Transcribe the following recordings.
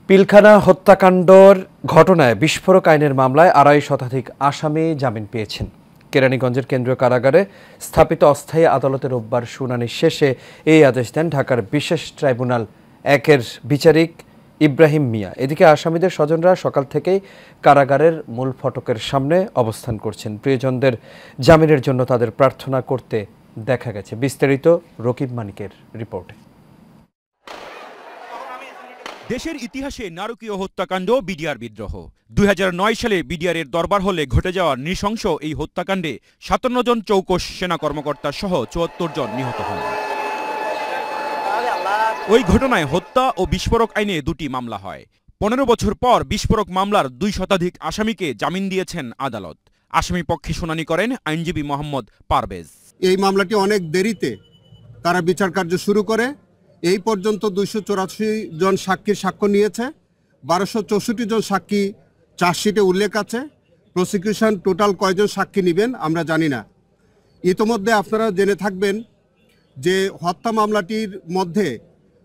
পিলখানা হত্যাকাণ্ডর ঘটনায় বিস্ফোরক আইনের মামলায় ২৫ শতাধিক আসামি জামিন পেয়েছেন। কেরানীগঞ্জের কেন্দ্রীয় কারাগারে স্থাপিত অস্থায়ী আদালতে রোববার শুনানি শেষে এই আদেশ দেন ঢাকার বিশেষ ট্রাইব্যুনাল ১-এর বিচারিক ইব্রাহিম মিয়া। এদিকে আসামিদের স্বজনরা সকাল থেকেই কারাগারের মূল ফটকের সামনে অবস্থান করছেন। প্রিয়জনদের জামিনের জন্য তাদের প্রার্থনা করতে দেখা গেছে। বিস্তারিত রকিব মানিকের রিপোর্টে। দেশের ইতিহাসে নারকীয় হত্যাকাণ্ড বিডিআর বিদ্রোহ। ২০০৯ সালে বিডিআরের দরবার হলে ঘটে যাওয়া নৃশংস এই হত্যাকাণ্ডে ৫৭ জন চৌকস সেনা কর্মকর্তা সহ ৭৪ জন নিহত হন। ওই ঘটনায় হত্যা ও বিস্ফোরক আইনে দুটি মামলা হয়। ১৫ বছর পর বিস্ফোরক মামলার ২ শতাধিক আসামিকে জামিন দিয়েছেন আদালত। আসামি পক্ষে শুনানি করেন আইনজীবী মোহাম্মদ পারভেজ। এই মামলাটি অনেক দেরিতে তারা বিচার কার্য শুরু করে। এই পর্যন্ত ২৮৪ জন সাক্ষীর সাক্ষ্য নিয়েছে। ১২৬৪ জন সাক্ষী চার্জশিটে উল্লেখ আছে। প্রসিকিউশন টোটাল কয়জন সাক্ষী নেবেন আমরা জানি না। ইতোমধ্যে আপনারা জেনে থাকবেন যে হত্যা মামলাটির মধ্যে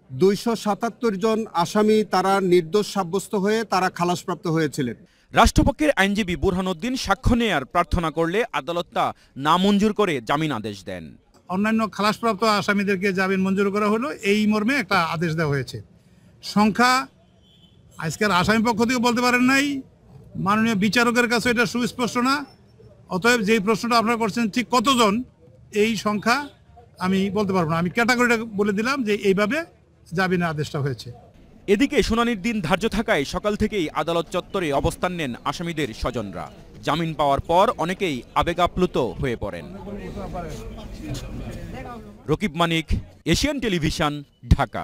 ২৭৭ জন আসামি তারা নির্দোষ সাব্যস্ত হয়ে তারা খালাসপ্রাপ্ত হয়েছিলেন। রাষ্ট্রপক্ষের আইনজীবী বুরহানুদ্দিন সাক্ষ্য নেয়ার প্রার্থনা করলে আদালত তা নামঞ্জুর করে জামিন আদেশ দেন। অন্যান্য খালাসপ্রাপ্ত আসামিদেরকে জামিন মঞ্জুর করা হলো, এই মর্মে একটা আদেশ দেওয়া হয়েছে। সংখ্যা আজকের আসামি পক্ষ থেকে বলতে পারেন নাই, মাননীয় বিচারকের কাছে এটা সুস্পষ্ট না। অতএব যেই প্রশ্নটা আপনারা করছেন ঠিক কতজন, এই সংখ্যা আমি বলতে পারবো না। আমি ক্যাটাগরিটা বলে দিলাম যে এইভাবে জামিনের আদেশটা হয়েছে। এদিকে শুনানির দিন ধার্য থাকায় সকাল থেকেই আদালত চত্বরে অবস্থান নেন আসামিদের স্বজনরা। জামিন পাওয়ার পর অনেকেই আবেগাপ্লুত হয়ে পড়েন। রকিব মানিক, এশিয়ান টেলিভিশন, ঢাকা।